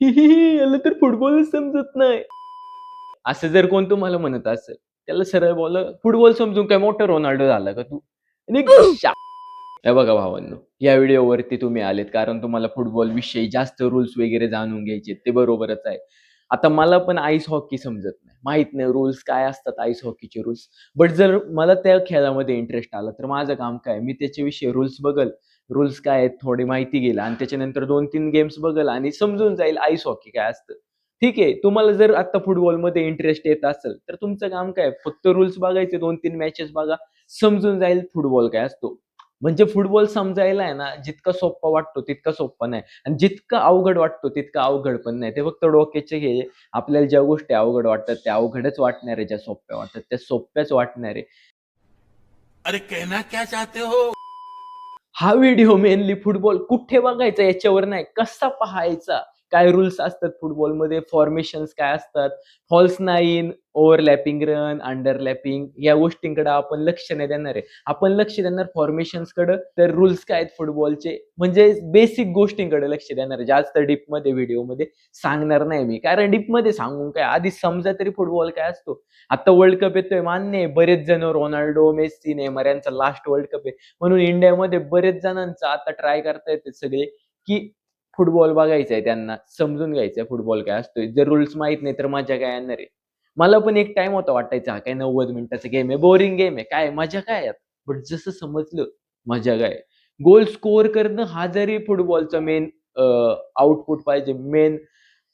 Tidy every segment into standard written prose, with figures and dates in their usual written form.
याला तर फुटबॉलच समजत नाही. असं जर कोण तुम्हाला म्हणत असेल, त्याला सरळ बोला, "फुटबॉल समजून काय मोठा रोनाल्डो झाला का तू? निघ शा." हे बघा भावांनो, या व्हिडिओवरती तुम्ही आलेत कारण तुम्हाला फुटबॉल विषयी जास्त रूल्स वगैरे जाणून घ्यायचे ते बरोबरच आहे. आता मला पण आईस हॉकी समजत नाही. माहीत नाही रूल्स काय असतात आईस हॉकीचे रूल्स. बट जर मला त्या खेळामध्ये इंटरेस्ट आला, तर माझं काम काय? मी त्याच्याविषयी रूल्स बघेल. रूल्स काय आहेत थोडी माहिती घेईल आणि त्याच्यानंतर 2-3 गेम्स बघेल आणि समजून जाईल आईस हॉकी काय असतं. ठीक आहे, तुम्हाला जर आता फुटबॉलमध्ये इंटरेस्ट येत असेल, तर तुमचं काम काय? फक्त रूल्स बघायचे 2-3 मॅचेस बघा. समजून जाईल फुटबॉल काय असतो. म्हणजे फुटबॉल समजायला आहे ना, जितका सोप्पा वाटतो तितका सोप्पा नाही आणि जितका अवघड वाटतो तितका अवघड पण नाही. ते फक्त डोक्याचे हे आपल्याला ज्या गोष्टी अवघड वाटतात त्या अवघडच वाटणार आहे, ज्या सोप्या वाटतात त्या सोप्याच वाटणार आहे. अरे कहना क्या चाहते हो? हा व्हिडिओ मेनली फुटबॉल कुठे बघायचा याच्यावर नाही, कसा पाहायचा? काय रूल्स असतात फुटबॉलमध्ये, फॉर्मेशन्स काय असतात, फॉल्स नाईन, ओव्हरलॅपिंग रन, अंडरलॅपिंग या गोष्टींकडे आपण लक्ष नाही देणार आहे. आपण लक्ष देणार फॉर्मेशन्सकडे, तर रूल्स काय आहेत फुटबॉलचे म्हणजे बेसिक गोष्टींकडे लक्ष देणार आहे. जास्त डीपमध्ये व्हिडिओमध्ये सांगणार नाही मी. कारण डीपमध्ये सांगून काय आधी समजा तरी फुटबॉल काय असतो. आता वर्ल्ड कप येतोय मान्य आहे. बरेच जण रोनाल्डो, मेस्सी, नेमार यांचा लास्ट वर्ल्ड कप आहे. म्हणून इंडियामध्ये बरेच जणांचं आता ट्राय करतायत सगळे, की फुटबॉल बघायचा आहे त्यांना, समजून घ्यायचा फुटबॉल काय असतोय. जर रूल्स माहीत नाही तर मजा काय येणार आहे. मला पण एक टाईम होता वाटायचा हा काय 90 मिनिटाचा गेम आहे, बोरिंग गेम आहे. काय मजा काय यात? बट जसं समजलं मजा काय. गोल स्कोर करणं हा जरी फुटबॉलचा मेन आउटपुट पाहिजे, मेन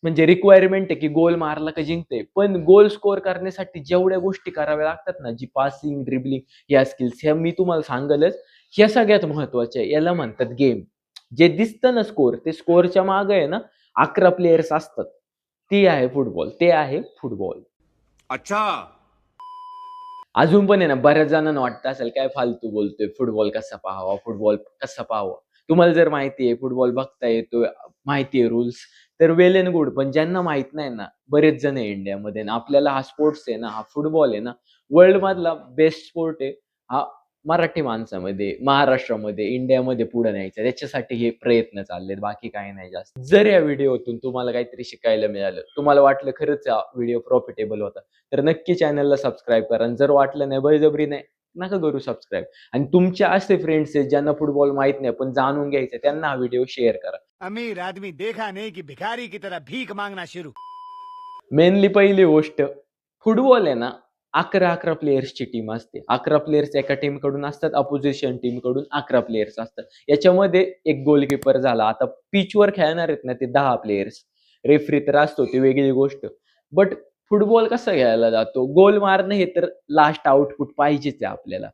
म्हणजे रिक्वायरमेंट आहे, की गोल मारला का जिंकते. पण गोल स्कोर करण्यासाठी जेवढ्या गोष्टी कराव्या लागतात ना, जी पासिंग, ड्रिबलिंग या स्किल्स ह्या मी तुम्हाला सांगेलच. ह्या सगळ्यात महत्त्वाच्या आहे. याला म्हणतात गेम. जे दिसतं ना स्कोर, ते स्कोरच्या मागे आहे ना 11 प्लेयर्स असतात. ती आहे फुटबॉल. ते आहे फुटबॉल. अच्छा। अजून पण आहे ना बऱ्याच जणांना वाटतं असेल काय फालतू बोलतोय, फुटबॉल कसा पाहावा, फुटबॉल कसा पाहावा. तुम्हाला जर माहिती आहे फुटबॉल बघता येतोय, माहिती आहे रूल्स, तर वेल एंड गुड. पण ज्यांना माहीत नाही ना, बरेच जण आहे इंडियामध्ये आणि आपल्याला हा स्पोर्ट्स आहे ना, हा फुटबॉल आहे ना, वर्ल्डमधला बेस्ट स्पोर्ट आहे. हा मराठी माणसामध्ये, महाराष्ट्रामध्ये, इंडियामध्ये पुढे न्यायचा. त्याच्यासाठी हे प्रयत्न चाललेत, बाकी काही नाही जास्त. जर या व्हिडिओतून तुम्हाला काहीतरी शिकायला मिळालं, तुम्हाला वाटलं खरंच हा व्हिडिओ प्रॉफिटेबल होता, तर नक्की चॅनलला सबस्क्राईब करा आणि जर वाटलं नाही, बळजबरी नाही, नका करू सबस्क्राईब. आणि तुमचे असे फ्रेंड्स आहेत ज्यांना फुटबॉल माहीत नाही पण जाणून घ्यायचं त्यांना हा व्हिडिओ शेअर करा. अमीर आदमी देखा नहीं कि भिखारी की तरह भीख मांगना शुरू। मेनली पहिली गोष्ट, फुटबॉल आहे ना 11-11 प्लेयर्सची टीम असते. 11 प्लेयर्स एका टीमकडून असतात, अपोझिशन टीमकडून 11 प्लेयर्स असतात. याच्यामध्ये एक गोलकीपर झाला. आता पिचवर खेळणार आहेत ना ते 10 प्लेयर्स. रेफरी तर असतो ती वेगळी गोष्ट. बट फुटबॉल कसा खेळला जातो? गोल मारणं हे तर लास्ट आउटपुट पाहिजेच आहे आपल्याला.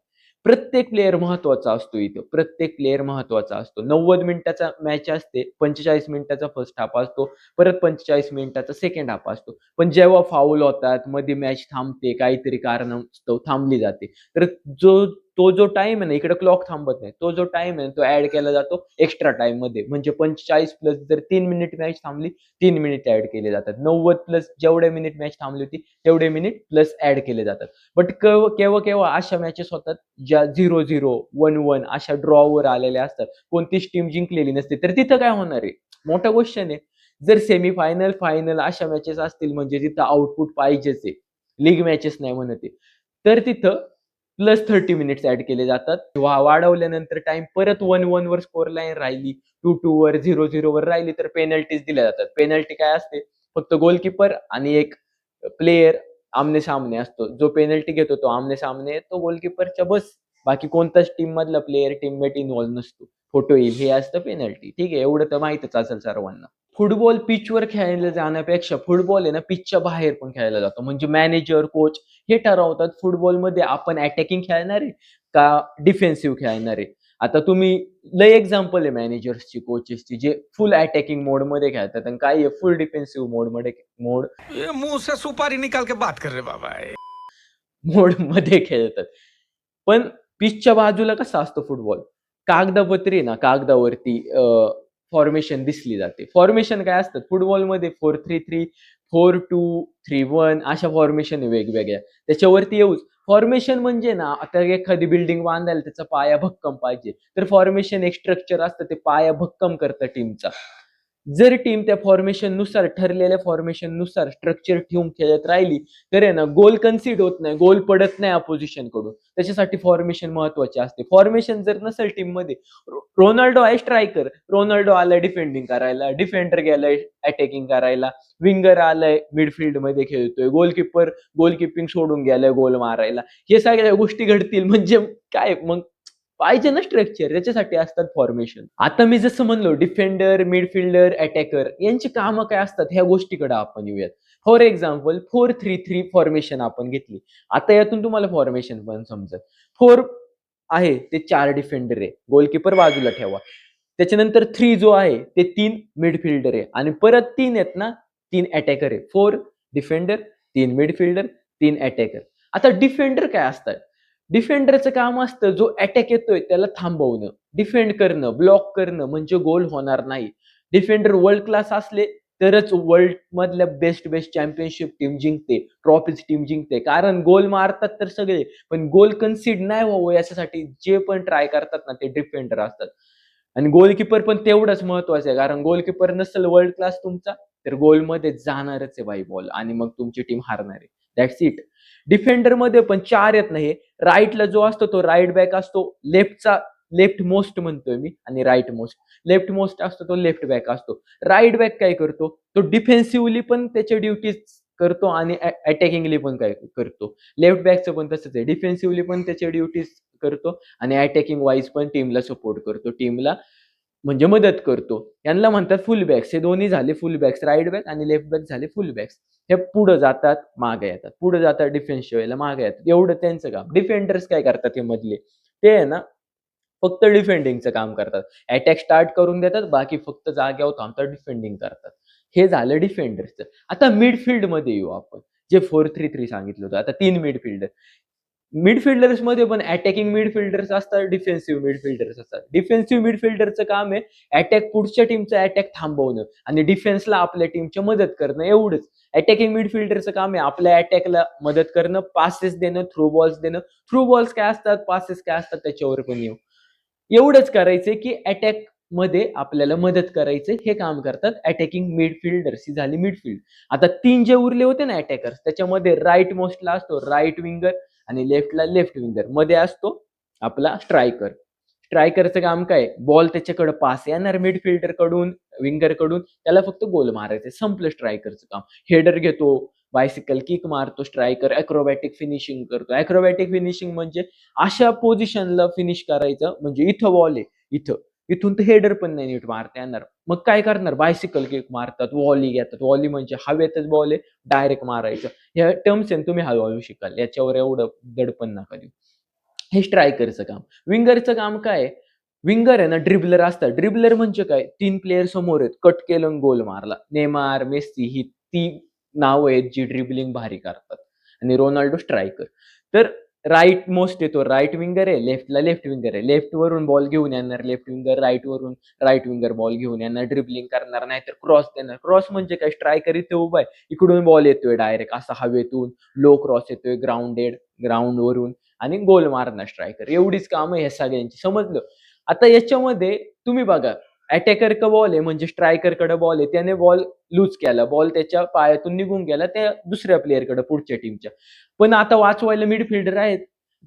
प्रत्येक प्लेयर महत्त्वाचा असतो इथं. प्रत्येक प्लेयर महत्त्वाचा असतो. 90 मिनिटाचा मॅच असते. 45 मिनिटाचा फर्स्ट हाल्फ असतो. परत 45 मिनिटाचा सेकंड हाल्फ असतो. पण जेव्हा फाऊल होतात, मध्ये मॅच थांबते, काहीतरी कारणास्तव थांबली जाते. तर जो जो टाईम आहे ना, इकडे क्लॉक थांबत नाही. तो जो टाईम आहे ना, तो ॲड केला जातो एक्स्ट्रा टाईममध्ये. म्हणजे 45 प्लस जर 3 मिनिट मॅच थांबली, 3 मिनिट ॲड केले जातात. 90 प्लस जेवढे मिनिट मॅच थांबली होती, तेवढे मिनिट प्लस ॲड केले जातात. बट केव्हा-केव्हा अशा मॅचेस होतात, ज्या 0-0, 1-1 अशा ड्रॉवर आलेल्या असतात. कोणतीच टीम जिंकलेली नसते. तर तिथं काय होणार आहे? मोठा क्वेश्चन आहे. जर सेमीफायनल, फायनल अशा मॅचेस असतील म्हणजे तिथं आउटपुट पाहिजेच आहे. लीग मॅचेस नाही म्हणत आहे. तर तिथं प्लस 30 मिनिट्स ॲड केले जातात. वाढवल्यानंतर टाईम परत 1-1 वर स्कोर लाईन राहिली, 2-2 वर, 0-0 वर राहिली तर पेनल्टीज दिल्या जातात. पेनल्टी काय असते? फक्त गोलकीपर आणि एक प्लेयर आमने-सामने असतो. जो पेनल्टी घेतो तो आमने-सामने तो गोलकीपरच्या बस. बाकी कोणताच टीममधला प्लेयर, टीममेट इन्व्हॉल्व नसतो. फोटो येईल हे असतं पेनल्टी. ठीक आहे, एवढं तर माहीतच असेल सर्वांना. फुटबॉल पिचवर खेळायला जाण्यापेक्षा फुटबॉल आहे ना पिचच्या बाहेर पण खेळला जातो. म्हणजे मॅनेजर, कोच हे ठरवतात फुटबॉलमध्ये आपण अटॅकिंग खेळणार आहे का डिफेन्सिव्ह खेळणार आहे. आता तुम्ही लय एक्झाम्पल आहे मॅनेजर्सची, कोचेसची जे फुल अटॅकिंग मोडमध्ये खेळतात आणि काही आहे फुल डिफेन्सिव्ह ये मुंह से सुपारी निकाल के बात कर रहे बाबा। मोडमध्ये खेळतात. पण पिचच्या बाजूला कसा असतो फुटबॉल? कागदापत्री आहे ना, कागदावरती फॉर्मेशन दिसली जाते. फॉर्मेशन काय असतात फुटबॉलमध्ये 4-3-3, 4-2-3-1 अशा फॉर्मेशन आहे वेगवेगळ्या. त्याच्यावरती येऊच. फॉर्मेशन म्हणजे ना, आता एखादी बिल्डिंग बांधायला त्याचा पाया भक्कम पाहिजे. तर फॉर्मेशन एक स्ट्रक्चर असतं ते पाया भक्कम करतं टीमचा. जर टीम त्या फॉर्मेशन नुसार ठरलेल्या फॉर्मेशन नुसार स्ट्रक्चर ठेवून खेळत राहिली तर आहे ना गोल कन्सिड होत नाही, गोल पडत नाही अपोजिशन कडून. त्याच्यासाठी फॉर्मेशन महत्वाचे असते. फॉर्मेशन जर नसेल टीम मध्ये, रोनाल्डो आहे स्ट्रायकर, रोनाल्डो आलाय डिफेंडिंग करायला, डिफेंडर गेलाय अटॅकिंग करायला, विंगर आलाय मिडफिल्ड मध्ये खेळतोय, गोलकीपर गोलकीपिंग सोडून गेलाय गोल मारायला, हे सगळ्या गोष्टी घडतील म्हणजे काय मग पाहिजे ना स्ट्रक्चर, याच्यासाठी असतात फॉर्मेशन. आता मी जसं म्हणलो डिफेंडर, मिडफिल्डर, अटॅकर यांची कामं काय असतात ह्या गोष्टीकडे आपण येऊयात. फॉर एक्झाम्पल 4-3-3 फॉर्मेशन आपण घेतली. आता यातून तुम्हाला फॉर्मेशन पण समजेल. 4 आहे ते 4 डिफेंडर आहे, गोलकीपर बाजूला ठेवा. त्याच्यानंतर 3 जो आहे ते 3 मिडफिल्डर आहे आणि परत 3 आहेत ना, 3 अटॅकर आहे. 4 डिफेंडर, 3 मिडफिल्डर, 3 अटॅकर. आता डिफेंडर काय असतात? डिफेंडरचं काम असतं जो अटॅक येतोय त्याला थांबवणं, डिफेंड करणं, ब्लॉक करणं म्हणजे गोल होणार नाही. डिफेंडर वर्ल्ड क्लास असले तरच वर्ल्ड मधल्या बेस्ट चॅम्पियनशिप टीम जिंकते, ट्रॉफीज टीम जिंकते. कारण गोल मारतात तर सगळे, पण गोल कन्सिड नाही व्हावं याच्यासाठी जे पण ट्राय करतात ना ते डिफेंडर असतात. आणि गोलकीपर पण तेवढंच महत्वाचं आहे, कारण गोलकीपर नसेल वर्ल्ड क्लास तुमचा तर गोलमध्ये जाणारच आहे बाई बॉल आणि मग तुमची टीम हारणार आहे. That's it. डिफेंडर मध्ये पण 4 येत नाही. राईटला जो असतो तो राईट बॅक असतो, लेफ्ट मोस्ट म्हणतोय मी आणि राईट मोस्ट. लेफ्ट मोस्ट असतो तो लेफ्ट बॅक असतो. राईट बॅक काय करतो, तो डिफेन्सिव्हली पण त्याच्या ड्युटीज करतो आणि अटॅकिंगली पण काय करतो. लेफ्ट बॅकचं पण तसंच आहे, डिफेन्सिव्हली पण त्याच्या ड्युटीज करतो आणि अटॅकिंग वाईज पण टीमला सपोर्ट करतो, टीमला म्हणजे मदत करतो. यांना म्हणतात फुल बॅक्स. हे दोन्ही झाले फुल बॅक्स, राईट बॅक आणि लेफ्ट बॅक झाले फुल बॅक्स. हे पुढे जातात मागे येतात, पुढे जातात डिफेन्स वेळेला मागे येतात, एवढं त्यांचं काम. डिफेंडर्स काय करतात हे मधले, ते आहे ना फक्त डिफेंडिंगचं काम करतात. अटॅक स्टार्ट करून देतात, बाकी फक्त जाग्यावर थांबतात, डिफेंडिंग करतात. हे झालं डिफेंडर्सचं. आता मिडफिल्ड मध्ये येऊ आपण, जे 4-3-3 सांगितलं होतं. आता 3 मिडफिल्डर. मिडफिल्डर्स मध्ये पण अटॅकिंग मिडफिल्डर्स असतात, डिफेन्सिव्ह मिडफिल्डर्स असतात. डिफेन्सिव्ह मिडफिल्डरचं काम आहे अटॅक, पुढच्या टीमचा अटॅक थांबवणं आणि डिफेन्सला आपल्या टीमच्या मदत करणं, एवढंच. अटॅकिंग मिडफिल्डरचं काम आहे आपल्या अटॅकला मदत करणं, पासेस देणं, थ्रू बॉल्स देणं. थ्रू बॉल्स काय असतात, पासेस काय असतात त्याच्यावर पण येऊ. एवढंच करायचंय की अटॅक मध्ये आपल्याला मदत करायचं, हे काम करतात अटॅकिंग मिडफिल्डर्स. ही झाली मिडफिल्ड. आता 3 जे उरले होते ना अटॅकर्स, त्याच्यामध्ये राईट मोस्टला असतो राईट विंगर आणि लेफ्टला लेफ्ट विंगर, मध्ये असतो आपला स्ट्रायकर. स्ट्रायकरचं काम काय, बॉल त्याच्याकडे पास येणार मिडफिल्डर कडून, विंगर कडून, त्याला फक्त गोल मारायचे, संपलं स्ट्रायकरचं काम. हेडर घेतो, बायसिकल किक मारतो स्ट्रायकर, अॅक्रोबॅटिक फिनिशिंग करतो. अॅक्रोबॅटिक फिनिशिंग म्हणजे अशा पोझिशनला फिनिश करायचं, म्हणजे इथं बॉल आहे, इथं इथून तर हेडर पण नाही नीट मारता येणार, मग काय करणार, बायसिकल किक मारतात, वॉली घेतात. वॉली म्हणजे हवेतच बॉल आहे, डायरेक्ट मारायचं. ह्या टर्म्स आहे तुम्ही हळूहळू शिकाल, याच्यावर एवढं दडपण नका देऊ. हे स्ट्रायकरचं काम. विंगरचं काम काय, विंगर आहे ना ड्रिबलर असतात. ड्रिबलर म्हणजे काय, 3 प्लेयर समोर आहेत, कट केलं गोल मारला. नेमार, मेस्सी ही ती नावं आहेत जी ड्रिबलिंग भारी करतात आणि रोनाल्डो स्ट्रायकर. तर राईट मोस्ट येतो, राईट विंगर आहे, लेफ्टला लेफ्ट विंगर आहे. लेफ्ट वरून बॉल घेऊन येणार लेफ्ट विंगर, राईट वरून राईट विंगर बॉल घेऊन येणार, ड्रिबलिंग करणार, नाहीतर क्रॉस देणार. क्रॉस म्हणजे काय, स्ट्रायकर इथे उभा आहे, इकडून बॉल येतोय डायरेक्ट असा हवेतून, लो क्रॉस येतोय ग्राउंड वरून आणि गोल मारणार स्ट्रायकर. एवढीच कामं ह्या सगळ्यांची, समजलं. आता याच्यामध्ये तुम्ही बघा, अटॅकर का बॉल आहे म्हणजे स्ट्रायकर कडे बॉल आहे, त्याने बॉल लूज केला, बॉल त्याच्या पायातून निघून गेला त्या दुसऱ्या प्लेअरकडे पुढच्या टीमच्या. पण आता वाचवायला मिडफिल्डर आहेत,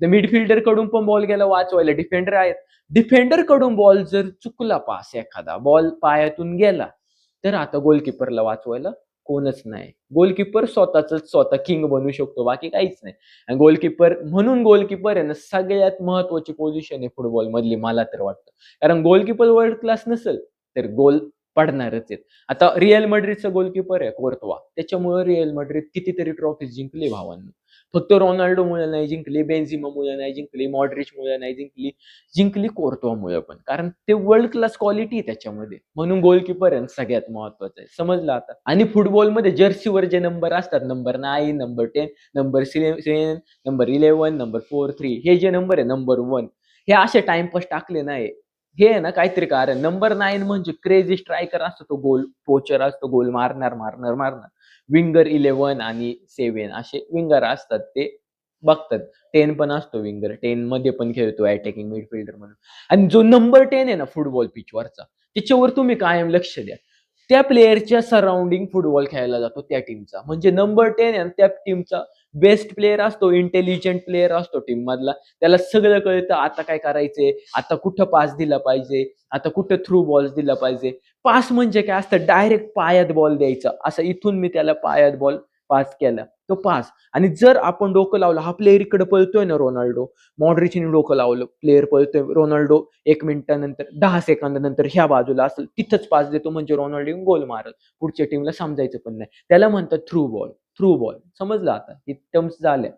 तर मिडफिल्डर कडून पण बॉल गेला वाचवायला डिफेंडर आहेत. डिफेंडर कडून बॉल जर चुकला, पास एखादा बॉल पायातून गेला, तर आता गोलकीपरला वाचवायला कोणच नाही. गोलकीपर स्वतः किंग बनू शकतो, बाकी काहीच नाही. आणि गोलकीपर म्हणून गोलकीपर आहे ना सगळ्यात महत्वाची पोझिशन आहे फुटबॉल मधली, मला तर वाटतं. कारण गोलकीपर वर्ल्ड क्लास नसेल तर गोल पडणारच आहेत. आता रिअल मड्रिडचा गोलकीपर आहे कोर्तवा, त्याच्यामुळे रिअल मड्रिड कितीतरी ट्रॉफी जिंकली भावांनो. फक्त रोनाल्डोमुळे नाही जिंकली, बेन्झिमामुळे नाही जिंकली, मॉड्रिचमुळे नाही जिंकली, जिंकली कोर्तवामुळे पण, कारण ते वर्ल्ड क्लास क्वालिटी आहे त्याच्यामध्ये. म्हणून गोलकीपर आहे सगळ्यात महत्वाचं आहे, समजलं आता. आणि फुटबॉलमध्ये जर्सीवर जे नंबर असतात, number 9, number 10, number 7, number 11, number 4, 3, हे जे नंबर आहे नंबर 1, हे असे टाइमपास टाकले नाही, हे आहे ना काहीतरी कारण. नंबर 9 म्हणजे क्रेझी स्ट्रायकर असतो, तो गोल पोचर असतो, गोल मारणार मारणार मारणार. विंगर 11 आणि 7 असे विंगर असतात, ते बघतात. 10 पण असतो विंगर, 10 मध्ये पण खेळतो अटॅकिंग मिडफिल्डर म्हणून. आणि जो नंबर 10 आहे ना फुटबॉल पिचवरचा, त्याच्यावर तुम्ही कायम लक्ष द्या. त्या प्लेअरच्या सराउंडिंग फुटबॉल खेळायला जातो त्या टीमचा. म्हणजे नंबर 10 आणि त्या टीमचा बेस्ट प्लेअर असतो, इंटेलिजंट प्लेअर असतो टीम मधला. त्याला सगळं कळतं, आता काय करायचंय, आता कुठं पास दिला पाहिजे, आता कुठं थ्रू बॉल्स दिला पाहिजे. पास म्हणजे काय असतं, डायरेक्ट पायात बॉल द्यायचा. असं इथून मी त्याला पायात बॉल पास केला, तो पास. आणि जर आपण डोकं लावलं, हा प्लेअर इकडे पळतोय ना रोनाल्डो, मॉड्रिचने डोकं लावलं, प्लेअर पळतोय, रोनाल्डो 1 मिनिटानंतर 10 सेकंदानंतर ह्या बाजूला असेल, तिथंच पास देतो म्हणजे रोनाल्डो गोल मारल. पुढच्या टीमला समजायचं पण नाही. त्याला म्हणतात थ्रू बॉल. थ्रू बॉल समजलं आता, ही टर्म्स झाल्या.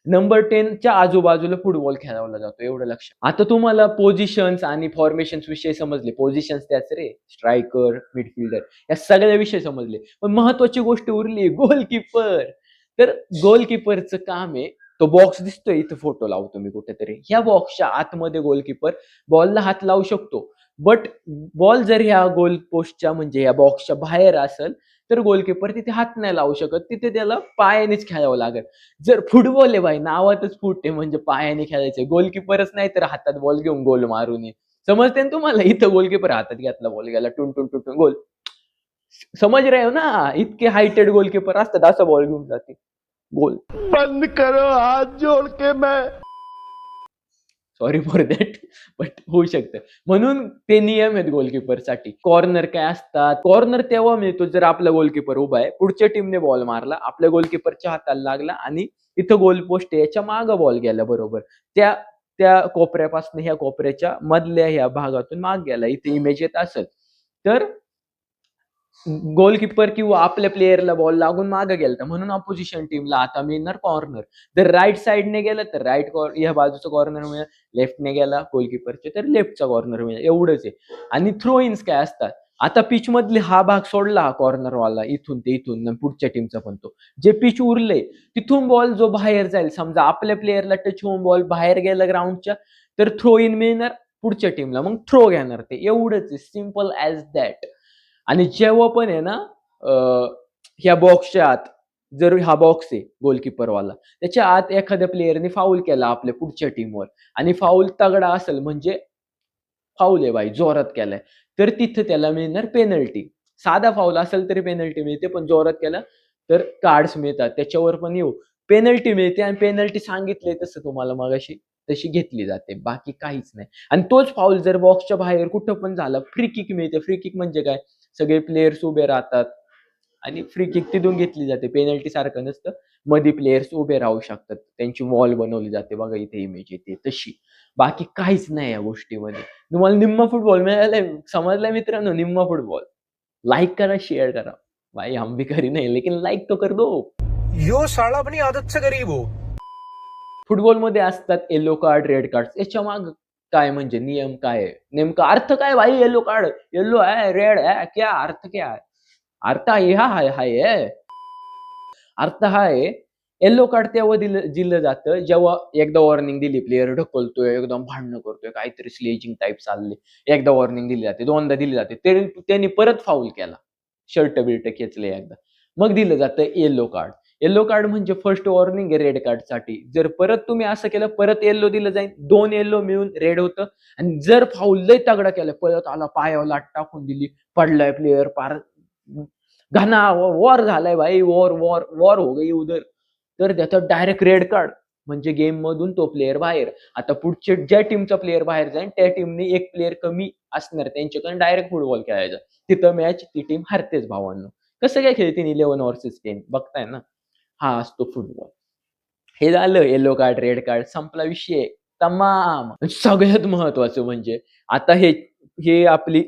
नंबर 10 च्या आजूबाजूला फुटबॉल खेळवला जातो, एवढं लक्ष. आता तुम्हाला पोझिशन्स आणि फॉर्मेशन्स विषय समजले. पोझिशन्स त्याच रे, स्ट्रायकर, मिडफिल्डर, या सगळ्या विषय समजले. पण महत्वाची गोष्ट उरली, गोलकीपर. तर गोलकीपरचं काम आहे, तो बॉक्स दिसतोय इथं, फोटो लावतो मी कुठेतरी, ह्या बॉक्सच्या आतमध्ये गोलकीपर बॉलला हात लावू शकतो. बट बॉल जर ह्या गोल पोस्टच्या म्हणजे या बॉक्सच्या बाहेर असेल तर गोलकीपर तिथे हात नाही लावू शकत, तिथे त्याला पायानेच खेळावं लागेल. जर फुटबॉल आहे भाई, नावातच फूट आहे म्हणजे पायाने खेळायचंय. गोलकीपरच नाही तर हातात बॉल घेऊन गोल मारून ये. समजते ना तुम्हाला? इथं गोलकीपर हातात घेतला, बॉल गेला, टुन टुन टुन टुन, गोल. समज रहे हो ना? इतके हायटेड गोलकीपर असतात, असा बॉल घेऊन जाते, गोल. बंद करो हाथ जोड़ के मैं सॉरी फॉर दॅट, बट होऊ शकतं. म्हणून ते नियम आहेत गोलकीपरसाठी. कॉर्नर काय असतात, कॉर्नर तेव्हा मिळतो जर आपला गोलकीपर उभा आहे, पुढच्या टीमने बॉल मारला, आपल्या गोलकीपरच्या हाताला लागला आणि इथं गोल पोस्ट आहे, याच्या मागं बॉल गेला बरोबर, त्या त्या कोपऱ्यापासून ह्या कोपऱ्याच्या मधल्या ह्या भागातून माग गेला, इथे इमेज येत असेल तर गोलकीपर किंवा आपल्या प्लेयरला बॉल लागून मागे गेलता, म्हणून ऑपोजिशन टीमला आता मिळणार कॉर्नर. जर राईट साइडने गेलं तर राईट ह्या बाजूचा कॉर्नर मिळेल, लेफ्टने गेला गोलकीपरचे तर लेफ्टचा कॉर्नर मिळेल, एवढंच आहे. आणि थ्रो इन्स काय असतात, आता पिच मधले हा भाग सोडला, हा कॉर्नर वाला, इथून ते इथून आणि पुढच्या टीमचा पण तो, जे पिच उरले तिथून बॉल जो बाहेर जाईल, समजा आपल्या प्लेयरला टच होऊन बॉल बाहेर गेला ग्राउंडच्या, तर थ्रो इन मिळणार पुढच्या टीमला, मग थ्रो घेणार ते, एवढंच आहे, सिम्पल ॲज दॅट. आणि जेव्हा पण आहे ना ह्या बॉक्सच्या आत, जर हा बॉक्स आहे गोलकीपरवाला, त्याच्या आत एखाद्या प्लेयरने फाऊल केला आपल्या पुढच्या टीमवर आणि फाऊल तगडा असेल म्हणजे फाऊल आहे बाई, जोरात केलाय, तर तिथं त्याला मिळणार पेनल्टी. साधा फाऊल असेल तरी पेनल्टी मिळते, पण जोरात केला तर कार्ड्स मिळतात. त्याच्यावर पण येऊ, पेनल्टी मिळते आणि पेनल्टी सांगितले तसं तुम्हाला मगाशी तशी घेतली जाते, बाकी काहीच नाही. आणि तोच फाऊल जर बॉक्सच्या बाहेर कुठं पण झाला, फ्री किक मिळते. फ्री किक म्हणजे काय, सगळे प्लेयर्स उभे राहतात आणि फ्री किक तिथून घेतली जाते. पेनल्टी सारखं नसतं, मध्ये प्लेयर्स उभे राहू शकतात, त्यांची वॉल बनवली जाते, बघा इथे इमेज येते तशी. बाकी काहीच नाही या गोष्टीमध्ये. तुम्हाला निम्मा फुटबॉल मिळालाय, समजलाय मित्रांनो? निम्मा फुटबॉल. लाइक करा, शेयर करा. भाई हम भी करी नहीं लेकिन लाइक तो कर दो. यो साला अपनी आदत से गरीब हो. फुटबॉलमध्ये असतात येलो कार्ड, रेड कार्ड. याच्या माग काय म्हणजे नियम काय आहे? नेमका अर्थ काय भाई? येलो कार्ड, येलो है, रेड है, क्या अर्थ क्या है? अर्थ आहे. अर्थ हा आहे, येलो कार्ड तेव्हा दिलं जातं जेव्हा एकदा वॉर्निंग दिली, प्लेयर ढकलतोय, एकदम भांडणं करतोय, काहीतरी स्लेजिंग टाइप चालले, एकदा वॉर्निंग दिली जाते, दोनदा दिली जाते, त्यांनी परत फाऊल केला, शर्ट बिर्ट खेचले एकदा, मग दिलं जातं येलो कार्ड. येलो कार्ड म्हणजे फर्स्ट वॉर्निंग आहे रेड कार्डसाठी. जर परत तुम्ही असं केलं, परत येलो दिलं जाईल, 2 येलो मिळून रेड होतं. आणि जर फाऊल लय तगडा केला, पळत आला, पायावर लाट टाकून दिली, पडलाय प्लेयर, पार घना वॉर झालाय भाई, वॉर वॉर वॉर हो गई उधर, तर त्याचं डायरेक्ट रेड कार्ड, म्हणजे गेम मधून तो प्लेयर बाहेर. आता पुढचे ज्या टीमचा प्लेयर बाहेर जाईल त्या टीमने एक प्लेयर कमी असणार, त्यांच्याकडे डायरेक्ट फुटबॉल खेळायचा, तिथं मॅच ती टीम हरतेच भावांनो. कसं काय खेळतील 11 वर्सेस 10, बघताय ना? हा असतो फुटबॉल. हे झालं येलो कार्ड, रेड कार्ड, संपला विषय, तमाम. सगळ्यात महत्वाचं म्हणजे आता हे हे आपली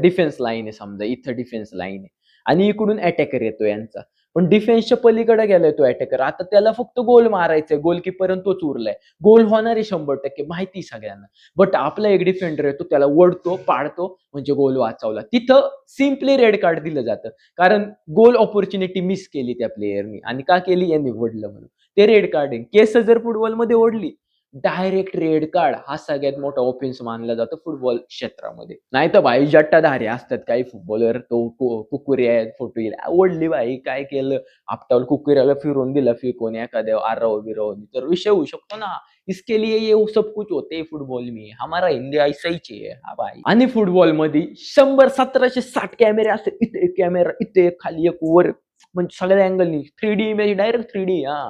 डिफेन्स लाईन आहे, समजा इथं डिफेन्स लाईन आहे आणि इकडून अटॅकर येतो यांचा, पण डिफेन्सच्या पलीकडे गेलाय तो अटॅकर. आता त्याला फक्त गोल मारायचंय, गोलकीपर तोच उरलाय, गोल होणार आहे 100% माहिती सगळ्यांना. बट आपला एक डिफेंडर येतो, त्याला वडतो, पाडतो, म्हणजे गोल वाचवला. तिथं सिम्पली रेड कार्ड दिलं जातं, कारण गोल ऑपॉर्च्युनिटी मिस केली त्या प्लेयरनी. आणि का केली? यांनी ओढलं म्हणून, ते रेड कार्ड आहे. केस जर फुटबॉलमध्ये ओढली डायरेक्ट रेड कार्ड हा सगळ्यात मोठा ऑफेन्स मानला जातो फुटबॉल क्षेत्रामध्ये. नाही तर भाई जट्टाधारी असतात काही फुटबॉलर, तो कुकुऱ्या फोटो येईल ओढली भाई काय केलं आपटावर कुकुऱ्याला फिरून दिला फेकून एखाद्या आरव बिरव तर विषय होऊ शकतो ना. इसके लिए ये सब कुछ होते हैं फुटबॉल में, हमारा इंडिया ऐसा ही चाहिए हा भाई. आणि फुटबॉल मध्ये 100-1760 कॅमेरे असते, इथे एक कॅमेरा, इथे एक, खाली एक, वर, म्हणजे सगळ्या अँगलनी 3D इमेज, डायरेक्ट 3D. हा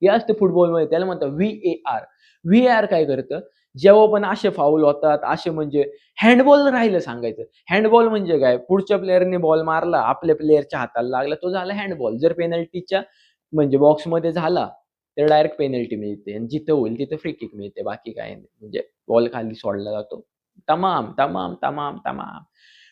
हे असते फुटबॉलमध्ये, त्याला म्हणतात VAR. VAR काय करतं, जेव्हा पण असे फाऊल होतात, असे म्हणजे हँडबॉल राहिलं सांगायचं. हँडबॉल म्हणजे काय, पुढच्या प्लेअरने बॉल मारला, आपल्या प्लेअरच्या हाताला लागला, तो झाला हँडबॉल. जर पेनल्टीच्या म्हणजे बॉक्समध्ये झाला तर डायरेक्ट पेनल्टी मिळते आणि जिथं होईल तिथं फ्री किक मिळते. बाकी काय नाही, म्हणजे बॉल खाली सोडला जातो. तमाम तमाम तमाम तमाम.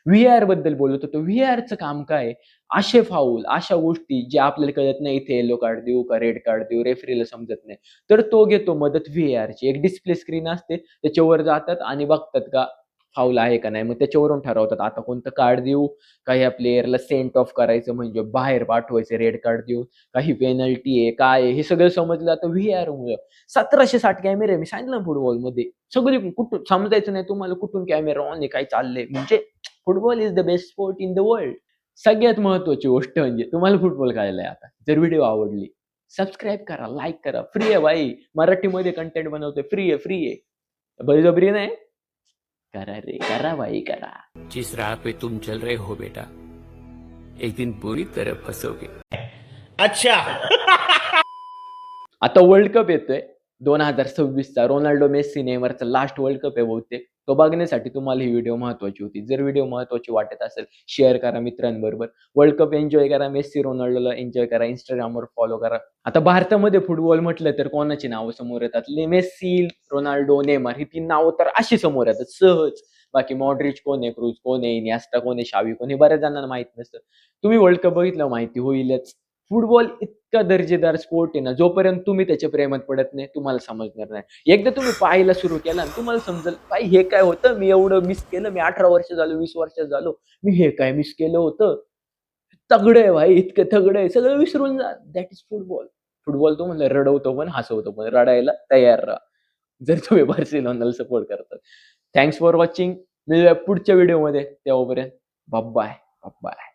व्हीआर बद्दल बोलत होतो. व्हीआरचं काम काय, असे फाऊल, अशा गोष्टी जे आपल्याला कळत नाही, इथे येलो कार्ड देऊ का रेड कार्ड देऊ, रेफरीला समजत नाही, तर तो घेतो मदत व्हीआरची. एक डिस्प्ले स्क्रीन असते, त्याच्यावर जातात आणि बघतात का फाऊल आहे का नाही. मग त्याच्यावरून ठरवतात आता कोणतं कार्ड देऊ, का ह्या प्लेयरला सेंट ऑफ करायचं म्हणजे बाहेर पाठवायचं, रेड कार्ड देऊ, काही पेनल्टी आहे, काय आहे, हे सगळं समजलं जातं व्हीआर मुळे. 1760 कॅमेरे मी सांगितलं ना फुटबॉलमध्ये, सगळे कुठून समजायचं नाही तुम्हाला कुठून कॅमेरा ऑन आहे, काय चाललंय. म्हणजे football is the best sport in the world. सगळ्यात महत्वाची गोष्ट म्हणजे तुम्हाला फुटबॉल कळायलाय आता. जर व्हिडिओ आवडली सबस्क्राईब करा, लाईक करा. फ्री आहे भाई, मराठीमध्ये कंटेंट बनवतोय, फ्री आहे, फ्री आहे, बळजबरी नाही. करा रे, करा भाई, करा. जिस राह पे तुम चल रहे हो बेटा, एक दिन पूरी तरह फंसोगे. आता वर्ल्ड कप येतोय 2026चा. रोनाल्डो मेस्सी नेमारचा लास्ट वर्ल्ड कप आहे बहुतेक. तो बघण्यासाठी तुम्हाला ही व्हिडिओ महत्वाची होती. जर व्हिडिओ महत्वाची वाटत असेल शेअर करा मित्रांबरोबर. वर्ल्ड कप एन्जॉय करा, मेस्सी रोनाल्डोला एन्जॉय करा, इंस्टाग्रामवर फॉलो करा. आता भारतामध्ये फुटबॉल म्हटलं तर कोणाची नावं समोर येतात, मेस्सी, रोनाल्डो, नेमार, ही 3 नावं तर अशी समोर येतात सहज. बाकी मॉड्रिच कोण आहे, क्रूज कोण आहे, इनिएस्टा कोण आहे, शावी कोण आहे, बऱ्याच जणांना माहित नसतं. तुम्ही वर्ल्ड कप बघितलं माहिती होईलच. फुटबॉल इतका दर्जेदार स्पोर्ट आहे ना, जोपर्यंत तुम्ही त्याच्या प्रेमात पडत नाही तुम्हाला समजणार नाही. एकदा तुम्ही पाहायला सुरू केला ना तुम्हाला समजेल, भाई हे काय होतं, मी एवढं मिस केलं, मी 18 वर्ष झालो, 20 वर्ष झालो, मी हे काय मिस केलं होतं. तगडं आहे भाई, इतकं तगडं आहे, सगळं विसरून जा. That is football. फुटबॉल तो म्हणलं रडवतो पण हसवतो पण, रडायला तयार राहा जर तुम्ही बार्सिलोनाला सपोर्ट करतात. Thanks for watching. मिळूया पुढच्या व्हिडिओमध्ये, तेव्हापर्यंत बाय बाय.